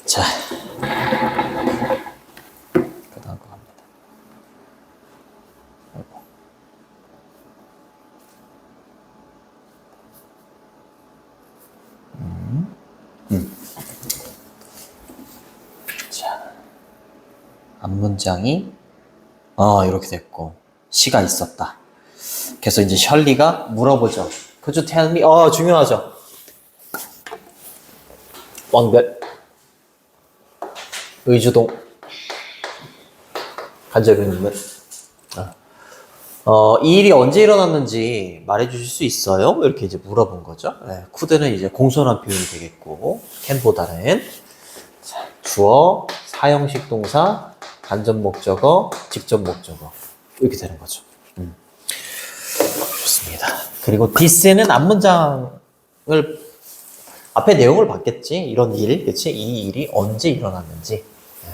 자, 그 다음 거 갑니다. 아이고. 자, 앞문장이 이렇게 됐고 시가 있었다. 그래서 이제 셜리가 물어보죠. Could you tell me? 중요하죠. 왕별 의주동 간접의 인물. 이 일이 언제 일어났는지 말해주실 수 있어요? 이렇게 이제 물어본 거죠. 네, could는 이제 공손한 표현이 되겠고, can보다는 주어, 사형식 동사, 간접 목적어, 직접 목적어 이렇게 되는 거죠. 좋습니다. 그리고 this는 앞문장을 앞에 내용을 봤겠지. 이런 일, 그치? 이 일이 언제 일어났는지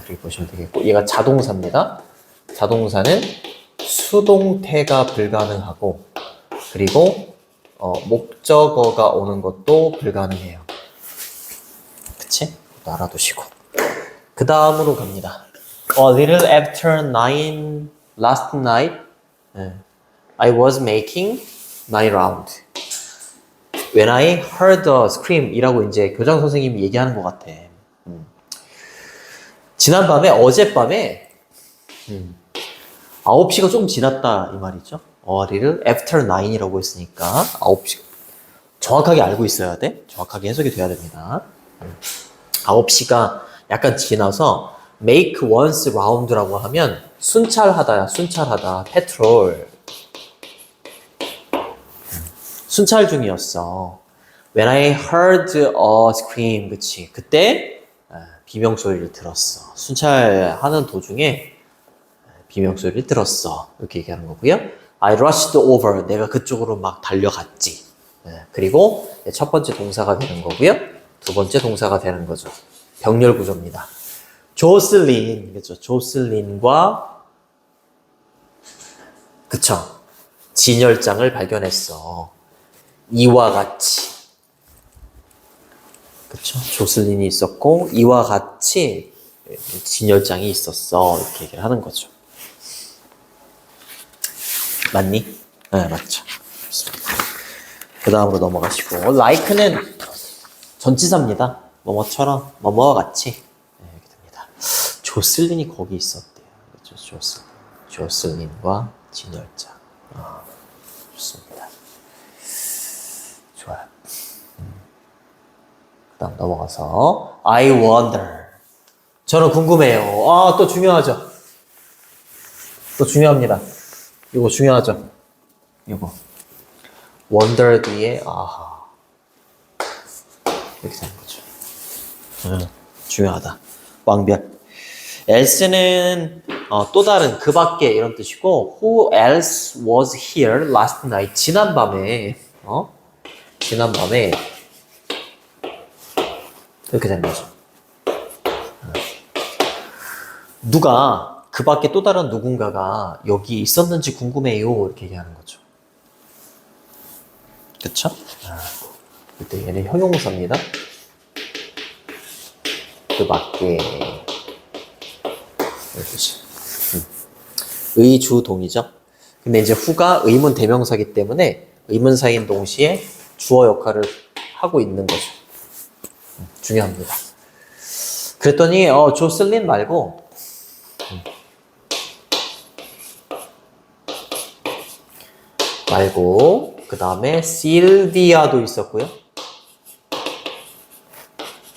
이렇게 보시면 되겠고, 얘가 자동사입니다. 자동사는 수동태가 불가능하고, 그리고 목적어가 오는 것도 불가능해요. 그치? 알아두시고. 그 다음으로 갑니다. A little after 9 last night, I was making my round. When I heard a scream 이라고 이제 교장 선생님이 얘기하는 것 같아. 지난밤에, 어젯밤에 9시가 좀 지났다 이 말이죠. A little after 9이라고 했으니까 9시. 정확하게 알고 있어야 돼. 정확하게 해석이 돼야 됩니다. 9시가 약간 지나서 make once round라고 하면 순찰하다야, 순찰하다. petrol. 순찰 중이었어. When I heard a scream, 그치? 그때 비명소리를 들었어. 순찰하는 도중에 비명소리를 들었어. 이렇게 얘기하는 거고요. I rushed over. 내가 그쪽으로 막 달려갔지. 그리고 첫 번째 동사가 되는 거고요. 두 번째 동사가 되는 거죠. 병렬 구조입니다. 조슬린, 그렇죠? 조슬린과 그쵸? 진열장을 발견했어. 이와 같이, 그쵸? 조슬린이 있었고 이와 같이 진열장이 있었어. 이렇게 얘기를 하는 거죠. 맞니? 네, 맞죠. 좋습니다. 그 다음으로 넘어가시고, like는 전치사입니다. 뭐뭐처럼, 뭐뭐와 같이. 네, 이렇게 됩니다. 조슬린이 거기 있었대요. 그렇죠? 조슬린과 진열장. 좋습니다. 좋아요. 그 다음 넘어가서, I wonder. 저는 궁금해요. 또 중요하죠. 또 중요합니다. 이거 중요하죠. 이거. wonder 뒤에, 이렇게 되는 거죠. 중요하다. 왕별. else는 또 다른 그 밖에 이런 뜻이고, who else was here last night? 지난밤에 이렇게 되는 거죠. 누가 그 밖에 또 다른 누군가가 여기 있었는지 궁금해요. 이렇게 얘기하는 거죠. 그쵸? 그때 얘는 형용사입니다. 그 밖에. 의주동이죠. 근데 이제 who가 의문 대명사이기 때문에 의문사인 동시에 주어 역할을 하고 있는 거죠. 중요합니다. 그랬더니 조슬린 말고 그 다음에 실비아도 있었고요.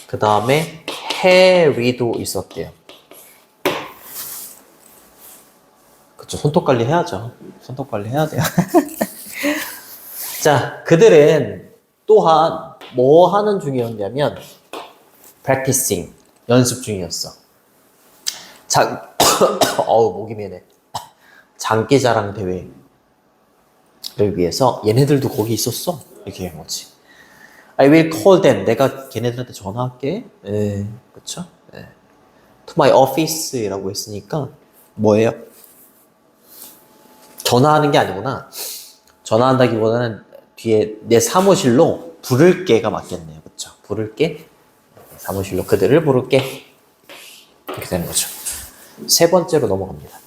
그 다음에 해리도 있었대요. 그쵸, 손톱 관리 해야죠. 손톱 관리 해야 돼요. 자, 그들은 또한 뭐 하는 중이었냐면 practicing, 연습 중이었어. 목이 메네. 장기자랑 대회를 위해서 얘네들도 거기 있었어. 이렇게 얘기한 거지. I will call them. 내가 걔네들한테 전화할게. 그쵸? To my office라고 했으니까 뭐예요? 전화하는 게 아니구나. 전화한다기보다는 뒤에 내 사무실로 부를게가 맞겠네요. 그쵸? 부를게. 사무실로 그들을 부를게. 이렇게 되는 거죠. 세 번째로 넘어갑니다.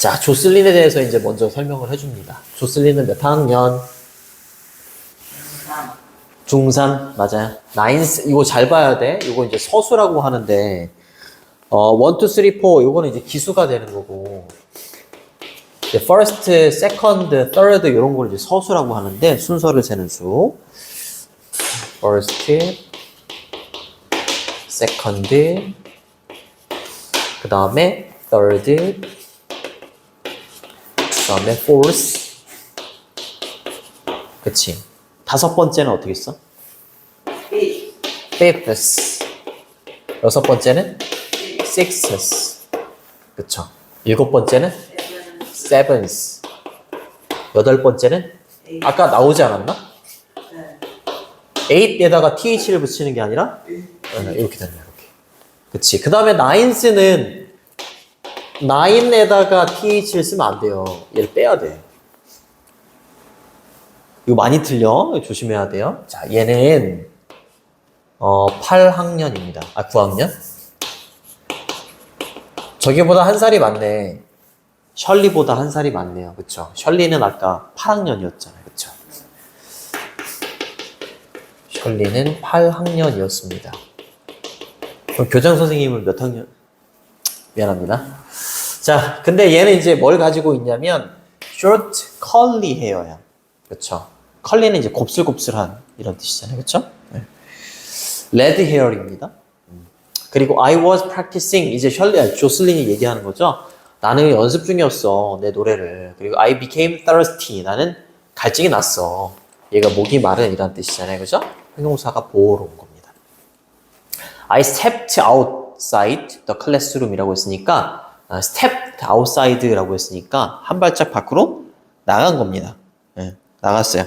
자, 조슬린에 대해서 이제 먼저 설명을 해줍니다. 조슬린은 몇 학년? 중3, 맞아요. 나인스, 이거 잘 봐야 돼. 이거 이제 서수라고 하는데, 1, 2, 3, 4, 이거는 이제 기수가 되는 거고, 이제 first, second, third, 이런 걸 이제 서수라고 하는데, 순서를 세는 수. first, second, 그 다음에 third, 그 다음에 fourth. 그치. 다섯 번째는 어떻게 써? fifth. 여섯 번째는 sixth. 그쵸. 일곱 번째는 seventh. 여덟 번째는 아까 나오지 않았나? eight에다가 th를 붙이는 게 아니라 이렇게 되네요. 이렇게. 그치. 그 다음에 ninth는 nine에다가 th를 쓰면 안 돼요. 얘를 빼야 돼. 이거 많이 틀려. 조심해야 돼요. 자, 얘는 8학년입니다. 아, 9학년? 저기보다 한 살이 많네. 셜리보다 한 살이 많네요. 그쵸? 셜리는 아까 8학년이었잖아요. 그쵸? 셜리는 8학년이었습니다. 그럼 교장 선생님은 몇 학년? 미안합니다. 자, 근데 얘는 이제 뭘 가지고 있냐면 short curly hair야. 그쵸? 컬리는 이제 곱슬곱슬한 이런 뜻이잖아요. 그쵸? 네. 레드 헤어입니다. 그리고 I was practicing, 이제 조슬린이 얘기하는 거죠. 나는 연습 중이었어, 내 노래를. 그리고 I became thirsty, 나는 갈증이 났어. 얘가 목이 마른 이란 뜻이잖아요. 그죠? 형용사가 보호로 온 겁니다. I stepped outside the classroom 이라고 했으니까 stepped outside라고 했으니까 한 발짝 밖으로 나간 겁니다. 네, 나갔어요.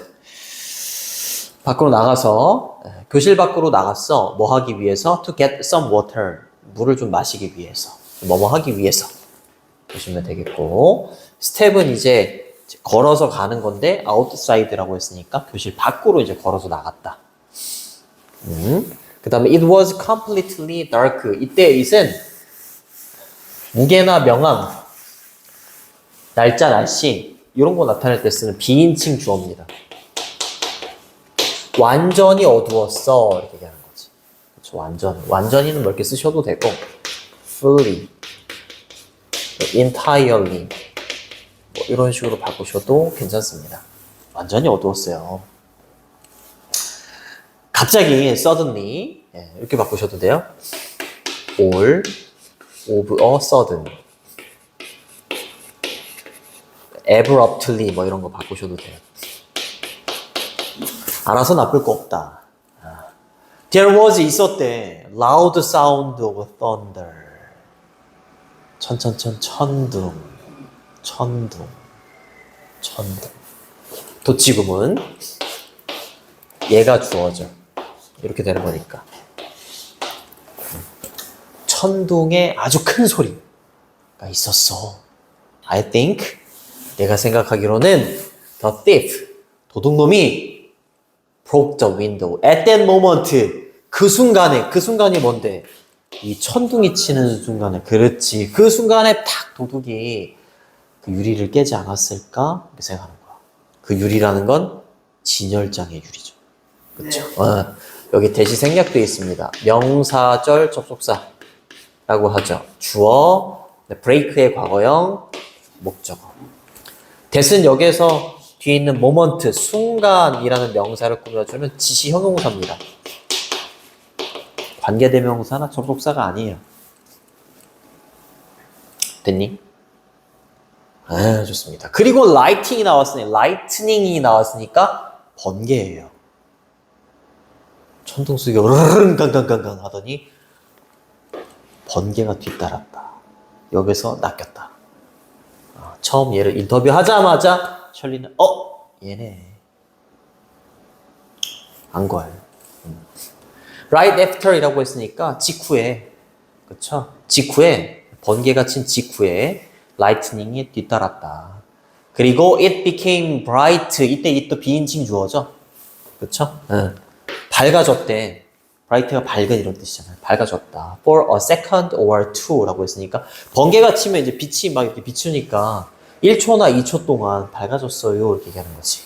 밖으로 나가서 교실 밖으로 나갔어. 뭐 하기 위해서? To get some water. 물을 좀 마시기 위해서. 뭐뭐 하기 위해서. 보시면 되겠고. 스텝은 이제 걸어서 가는 건데 outside라고 했으니까 교실 밖으로 이제 걸어서 나갔다. 그 다음에 it was completely dark. 이때 it은 무게나 명암, 날짜, 날씨 이런 거 나타낼 때 쓰는 비인칭 주어입니다. 완전히 어두웠어 이렇게 얘기하는 거지. 그렇죠, 완전히는 뭐 이렇게 쓰셔도 되고 fully, entirely 뭐 이런 식으로 바꾸셔도 괜찮습니다. 완전히 어두웠어요. 갑자기 suddenly 이렇게 바꾸셔도 돼요. all of a sudden, abruptly 뭐 이런 거 바꾸셔도 돼요. 알아서 나쁠 거 없다. There was 있었대. Loud sound of thunder. 천둥. 도치금은 얘가 주어져. 이렇게 되는 거니까. 천둥의 아주 큰 소리가 있었어. I think, 내가 생각하기로는 the thief, 도둑놈이 broke the window. At that moment, 그 순간이 뭔데? 이 천둥이 치는 순간에, 그렇지. 그 순간에 탁 도둑이 그 유리를 깨지 않았을까? 이렇게 생각하는 거야. 그 유리라는 건 진열장의 유리죠. 그렇죠? 네. 여기 대시 생략되어 있습니다. 명사절 접속사라고 하죠. 주어, break의 과거형, 목적어. that은 여기에서 뒤에 있는 moment, 순간이라는 명사를 꾸며주는 지시 형용사입니다. 관계대명사나 접속사가 아니에요. 됐니? 아, 좋습니다. 그리고 lightning이 나왔으니까 번개예요. 천둥수가 으르릉 깡깡깡깡 하더니 번개가 뒤따랐다. 여기서 낚였다. 처음 얘를 인터뷰하자마자 셜리는 얘네 안 걸. Right after 이라고 했으니까 직후에, 그쵸? 직후에, 번개가 친 직후에 lightning이 뒤따랐다. 그리고 it became bright. 이때 이 또 비인칭 주어죠. 그쵸? 밝아졌대. bright가 밝은 이런 뜻이잖아요. 밝아졌다. for a second or two라고 했으니까 번개가 치면 이제 빛이 막 이렇게 비추니까 1초나 2초 동안 밝아졌어요. 이렇게 얘기하는 거지.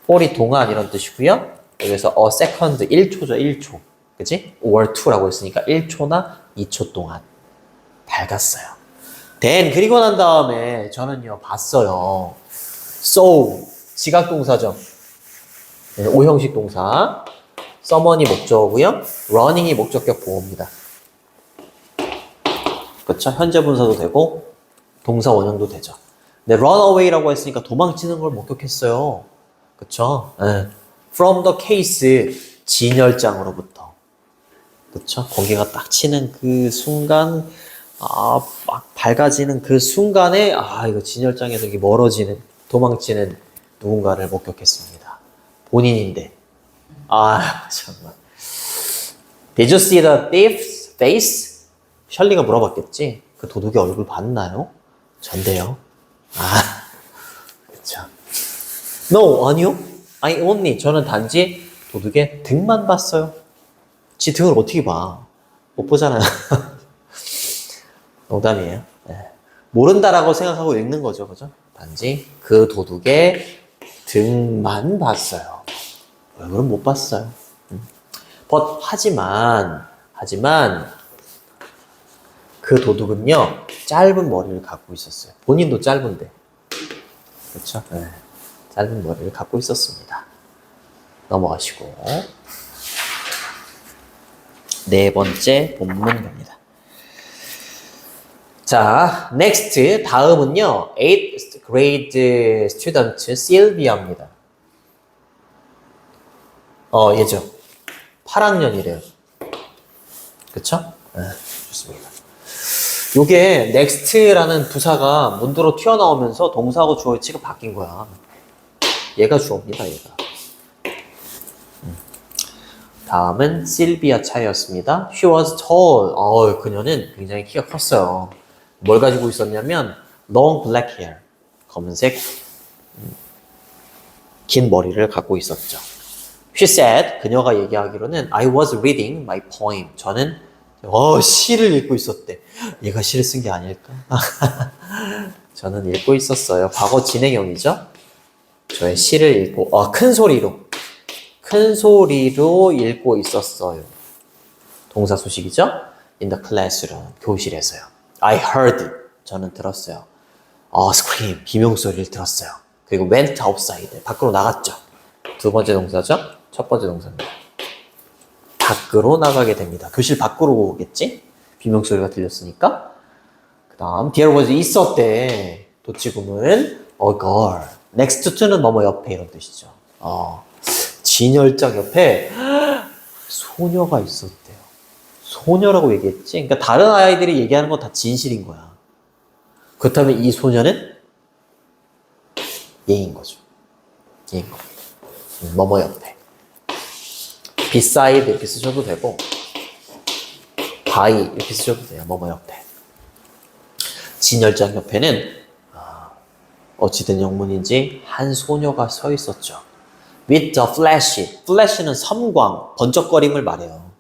for이 동안 이런 뜻이고요. 여기서 a second 1초죠. 1초. 그치? or two라고 했으니까 1초나 2초 동안 밝았어요. then 그리고 난 다음에 저는요 봤어요. so 지각동사죠. 네, 오형식 동사. summon이 목적어고요. running이 목적격 보호입니다. 그렇죠? 현재 분사도 되고 동사 원형도 되죠. 근데 run away라고 했으니까 도망치는 걸 목격했어요. 그렇죠? 네. from the case 진열장으로부터. 그렇죠? 번개가 딱 치는 그 순간 막 밝아지는 그 순간에 이거 진열장에서 이렇게 멀어지는 도망치는 누군가를 목격했습니다. 본인인데 정말. Did you see the thief's face? 셜리가 물어봤겠지. 그 도둑의 얼굴 봤나요? 전데요. 그쵸. No, 아니요. I only. 저는 단지 도둑의 등만 봤어요. 지 등을 어떻게 봐? 못 보잖아요. 농담이에요. 네. 모른다라고 생각하고 읽는 거죠. 그죠? 단지 그 도둑의 등만 봤어요. 얼굴은 못 봤어요. But 하지만 그 도둑은요 짧은 머리를 갖고 있었어요. 본인도 짧은데, 그렇죠? 네. 짧은 머리를 갖고 있었습니다. 넘어가시고 네 번째 본문 갑니다. 자, next 다음은요 8th grade student 실비아입니다. 얘죠. 8학년이래요. 그쵸? 네, 좋습니다. 요게 next라는 부사가 문도로 튀어나오면서 동사하고 주어 위치가 바뀐 거야. 얘가 주어입니다, 얘가. 다음은 실비아 차이였습니다. She was tall. 그녀는 굉장히 키가 컸어요. 뭘 가지고 있었냐면 long black hair. 검은색 긴 머리를 갖고 있었죠. She said, 그녀가 얘기하기로는 I was reading my poem. 저는 시를 읽고 있었대. 얘가 시를 쓴 게 아닐까? 저는 읽고 있었어요. 과거 진행형이죠. 저의 시를 읽고 큰 소리로 읽고 있었어요. 동사 소식이죠. In the classroom, 교실에서요. I heard, 저는 들었어요. scream, 비명소리를 들었어요. 그리고 went outside, 밖으로 나갔죠. 두 번째 동사죠. 첫 번째 동사입니다. 밖으로 나가게 됩니다. 교실 밖으로 오겠지? 비명소리가 들렸으니까. 그 다음 there was 있었대. 도치구문 a girl. next to는 뭐뭐 옆에 이런 뜻이죠. 진열장 옆에 소녀가 있었대요. 소녀라고 얘기했지? 그러니까 다른 아이들이 얘기하는 건 다 진실인 거야. 그렇다면 이 소녀는 얘인 거죠. 얘인 겁니다. 뭐뭐 옆에. beside 이렇게 쓰셔도 되고 by 이렇게 쓰셔도 돼요. 뭐뭐 옆에. 진열장 옆에는 어찌된 영문인지 한 소녀가 서 있었죠. with the flash. flash는 섬광, 번쩍거림을 말해요.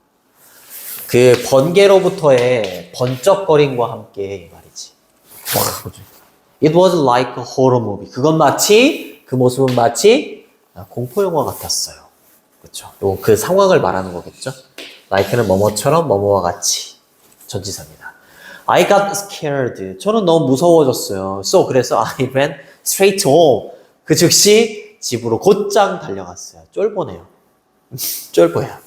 그 번개로부터의 번쩍거림과 함께 말이지. It was like a horror movie. 그 모습은 마치 공포 영화 같았어요. 그렇죠? 그 상황을 말하는 거겠죠? like는 뭐뭐처럼 뭐뭐와 같이 전치사입니다. I got scared. 저는 너무 무서워졌어요. 그래서 I ran straight home. 그 즉시 집으로 곧장 달려갔어요. 쫄보네요. 쫄보야.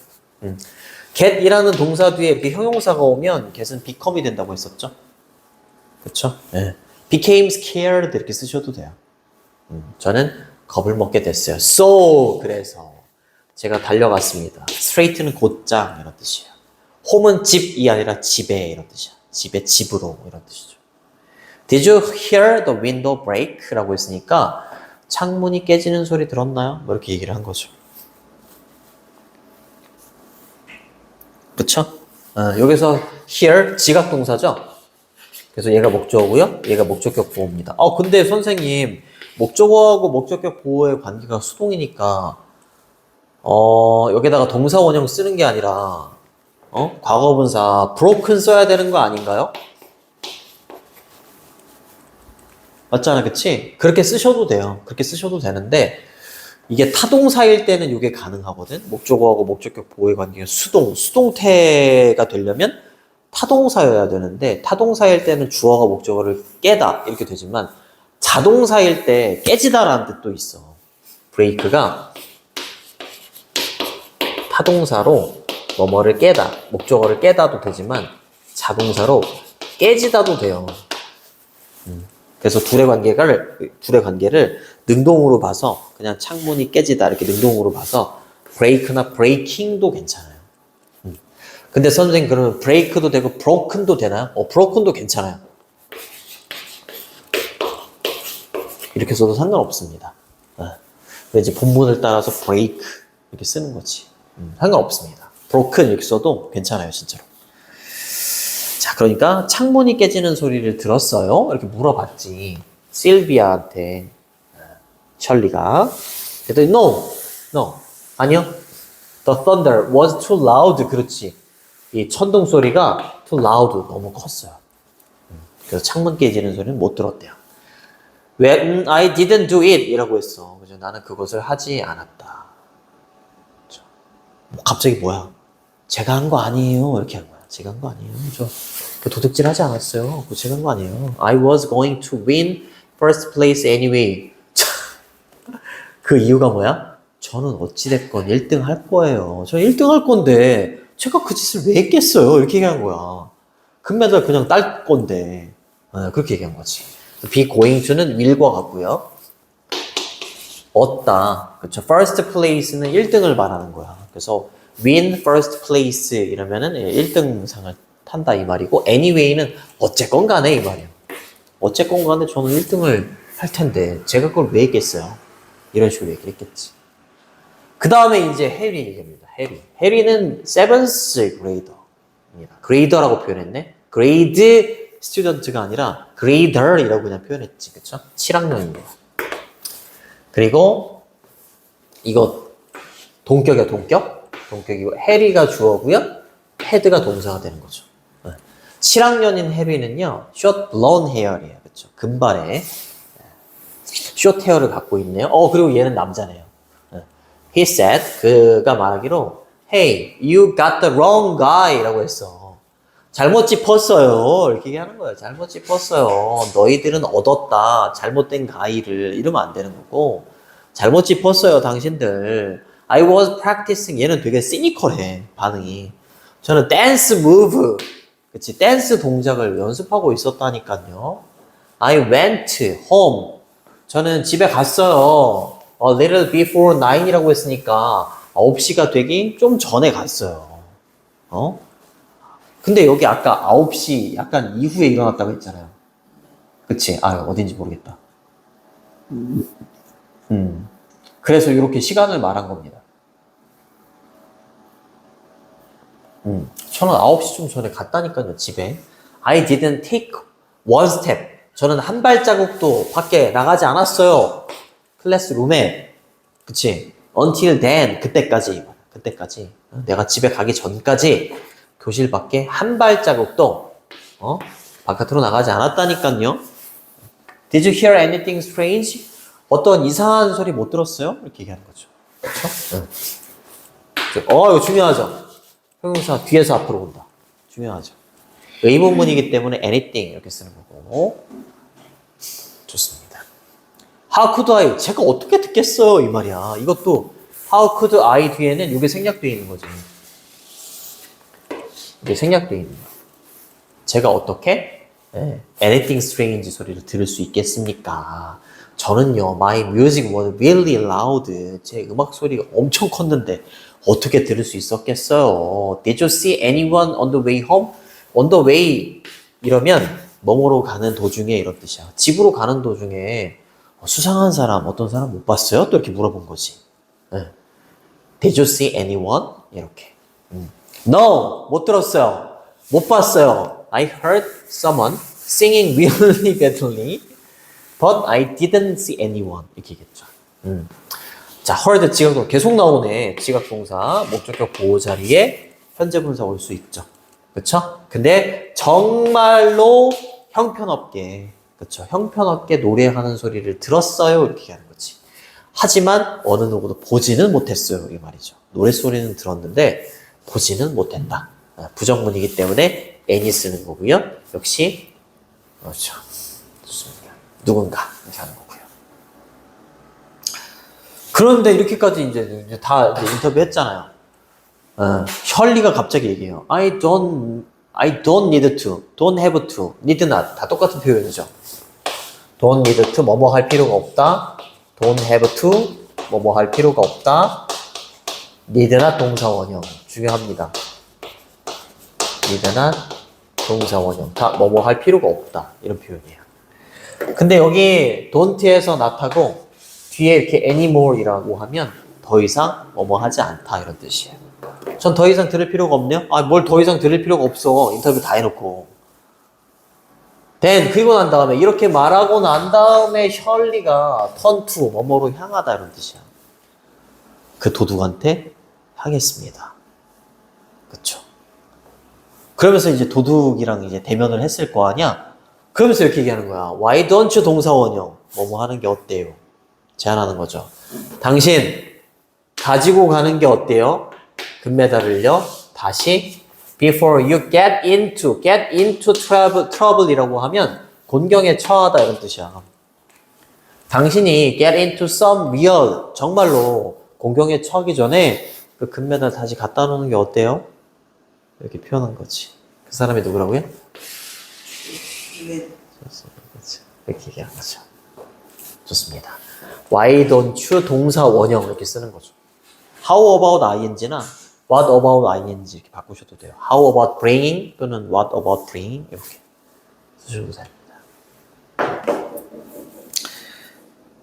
get이라는 동사 뒤에 이렇게 형용사가 오면 get은 become이 된다고 했었죠? 그쵸? 네. became scared 이렇게 쓰셔도 돼요. 저는 겁을 먹게 됐어요. 그래서 제가 달려갔습니다. straight는 곧장 이런 뜻이에요. home은 집이 아니라 집에 이런 뜻이야. 집으로 이런 뜻이죠. Did you hear the window break? 라고 했으니까 창문이 깨지는 소리 들었나요? 뭐 이렇게 얘기를 한 거죠. 그쵸? 여기서 hear 지각동사죠? 그래서 얘가 목적어고요. 얘가 목적격 보호입니다. 근데 선생님 목적어하고 목적격 보호의 관계가 수동이니까 여기다가 동사 원형 쓰는 게 아니라 과거분사 broken 써야 되는 거 아닌가요? 맞잖아, 그치? 그렇게 쓰셔도 돼요. 그렇게 쓰셔도 되는데 이게 타동사일 때는 이게 가능하거든. 목적어하고 목적격 보호의 관계가 수동태가 되려면 타동사여야 되는데 타동사일 때는 주어가 목적어를 깨다 이렇게 되지만 자동사일 때 깨지다라는 뜻도 있어. break가 타동사로 뭐뭐를 깨다, 목적어를 깨다도 되지만 자동사로 깨지다도 돼요. 그래서 둘의 관계를 능동으로 봐서 그냥 창문이 깨지다 이렇게 능동으로 봐서 break나 breaking도 괜찮아요. 근데 선생님 그러면 break도 되고 broken도 되나요? broken도 괜찮아요. 이렇게 써도 상관없습니다. 근데 이제 본문을 따라서 break 이렇게 쓰는 거지. 상관없습니다. broken 이렇게 써도 괜찮아요, 진짜로. 자, 그러니까 창문이 깨지는 소리를 들었어요? 이렇게 물어봤지. 실비아한테 셜리가. 그랬더니 no, 아니요. The thunder was too loud. 그렇지. 이 천둥 소리가 too loud, 너무 컸어요. 그래서 창문 깨지는 소리는 못 들었대요. When I didn't do it 이라고 했어. 그죠? 나는 그것을 하지 않았다. 갑자기 뭐야? 제가 한 거 아니에요. 이렇게 한 거야. 제가 한 거 아니에요. 저 도둑질 하지 않았어요. 그거 제가 한 거 아니에요. I was going to win first place anyway. 그 이유가 뭐야? 저는 어찌됐건 1등 할 거예요. 저 1등 할 건데 제가 그 짓을 왜 했겠어요? 이렇게 얘기한 거야. 금메달 그냥 딸 건데. 그렇게 얘기한 거지. be going to는 will과 같고요. 얻다. 그렇죠. first place는 1등을 말하는 거야. 그래서 win first place 이러면은 1등상을 탄다 이 말이고 anyway는 어쨌건 간에 이 말이에요. 어쨌건 간에 저는 1등을 할 텐데 제가 그걸 왜 했겠어요? 이런 식으로 얘기를 했겠지. 그 다음에 이제 해리 얘기합니다. 해리는 7th grader입니다. grader라고 표현했네. grade student가 아니라 grader이라고 그냥 표현했지. 그쵸? 7학년입니다. 그리고 이거 동격이야, 동격이고 해리가 주어고요. 헤드가 동사가 되는 거죠. 7학년인 해리는요. short blonde hair이에요. 그쵸? 금발에 short hair를 갖고 있네요. 그리고 얘는 남자네요. He said, 그가 말하기로 Hey, you got the wrong guy 라고 했어. 잘못 짚었어요. 이렇게 얘기하는 거예요. 잘못 짚었어요. 너희들은 얻었다. 잘못된 가이를 이러면 안 되는 거고 잘못 짚었어요. 당신들. I was practicing. 얘는 되게 시니컬해. 반응이. 저는 dance move. 그치. 댄스 동작을 연습하고 있었다니까요. I went home. 저는 집에 갔어요. A little before 9이라고 했으니까 9시가 되기 좀 전에 갔어요. 근데 여기 아까 9시 약간 이후에 일어났다고 했잖아요. 그치? 어딘지 모르겠다. 그래서 이렇게 시간을 말한 겁니다. 저는 9시 좀 전에 갔다니까요, 집에. I didn't take one step. 저는 한 발자국도 밖에 나가지 않았어요. 클래스룸에. 그치? Until then. 그때까지. 내가 집에 가기 전까지 교실 밖에 한 발자국도 바깥으로 나가지 않았다니까요. Did you hear anything strange? 어떤 이상한 소리 못 들었어요? 이렇게 얘기하는 거죠. 그렇죠? 이거 중요하죠. 형용사 뒤에서 앞으로 온다. 중요하죠. 의문문이기 때문에 anything 이렇게 쓰는 거고. 좋습니다. How could I? 제가 어떻게 듣겠어요? 이 말이야. 이것도 How could I 뒤에는 이게 생략되어 있는 거죠. 이게 생략되어 있는 거예요. 제가 어떻게 anything strange 소리를 들을 수 있겠습니까? 저는요, my music was really loud. 제 음악 소리가 엄청 컸는데 어떻게 들을 수 있었겠어요? Did you see anyone on the way home? On the way 이러면 뭐뭐로 가는 도중에 이런 뜻이야. 집으로 가는 도중에 수상한 사람, 어떤 사람 못 봤어요? 또 이렇게 물어본 거지. Did you see anyone? 이렇게. No, 못 들었어요. 못 봤어요. I heard someone singing really badly, but I didn't see anyone. 이렇게 얘기했죠. 자, heard 지각동 계속 나오네. 지각동사 목적격 보호 자리에 현재 분사 올 수 있죠. 그쵸? 근데 정말로 형편없게, 그쵸? 형편없게 노래하는 소리를 들었어요. 이렇게 얘기하는 거지. 하지만 어느 누구도 보지는 못했어요. 이 말이죠. 노래소리는 들었는데 보지는 못했다. 부정문이기 때문에 any 쓰는 거고요. 역시 그렇죠. 좋습니다. 누군가 이렇게 하는 거고요. 그런데 이렇게까지 이제 다 이제 인터뷰 했잖아요. 셜리가 갑자기 얘기해요. I don't need to, don't have to, need not. 다 똑같은 표현이죠. don't need to, 뭐뭐 할 필요가 없다. don't have to, 뭐뭐 할 필요가 없다. need not 동사 원형. 중요합니다. need not 동사 원형. 다 뭐뭐 할 필요가 없다. 이런 표현이에요. 근데 여기 don't에서 not하고 뒤에 이렇게 anymore이라고 하면 더 이상 뭐뭐 하지 않다. 이런 뜻이에요. 전 더 이상 들을 필요가 없네요? 아, 뭘 더 이상 들을 필요가 없어. 인터뷰 다 해놓고. then, 그리고 난 다음에, 이렇게 말하고 난 다음에 셜리가 turn to, 뭐뭐로 향하다. 이런 뜻이야. 그 도둑한테 향했습니다. 그쵸? 그러면서 이제 도둑이랑 이제 대면을 했을 거 아니야? 그러면서 이렇게 얘기하는 거야. Why don't you 동사 원형. 뭐뭐 하는 게 어때요? 제안하는 거죠. 당신, 가지고 가는 게 어때요? 금메달을요, 다시 before you get into trouble이라고 하면 곤경에 처하다 이런 뜻이야. 당신이 get into some real, 정말로 곤경에 처하기 전에 그 금메달 다시 갖다 놓는 게 어때요? 이렇게 표현한 거지. 그 사람이 누구라고요? 이렇게 얘기한 거죠. 좋습니다. Why don't you 동사 원형 이렇게 쓰는 거죠. How about ing나 What about ing 이렇게 바꾸셔도 돼요. How about bringing 또는 What about bringing 이렇게 쓰셔도 됩니다.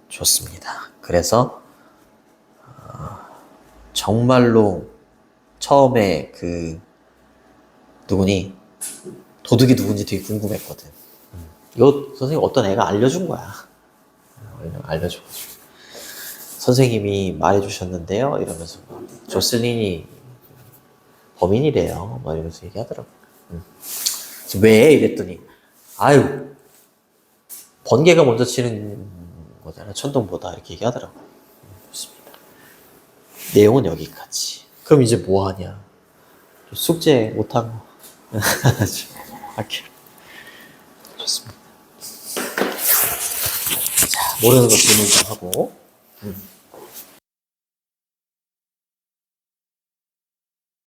좋습니다. 그래서 정말로 처음에 그 누구니 도둑이 누군지 되게 궁금했거든. 이거 선생님 어떤 애가 알려준 거야. 알려줘가지고 선생님이 말해주셨는데요. 이러면서 조슬린이 범인이래요. 막 이러면서 얘기하더라고. 왜? 이랬더니 아유 번개가 먼저 치는 거잖아. 천둥보다 이렇게 얘기하더라고. 좋습니다. 내용은 여기까지. 그럼 이제 뭐 하냐? 숙제 못한 거. 할게요. 좋습니다. 자, 모르는 거 질문 좀 하고.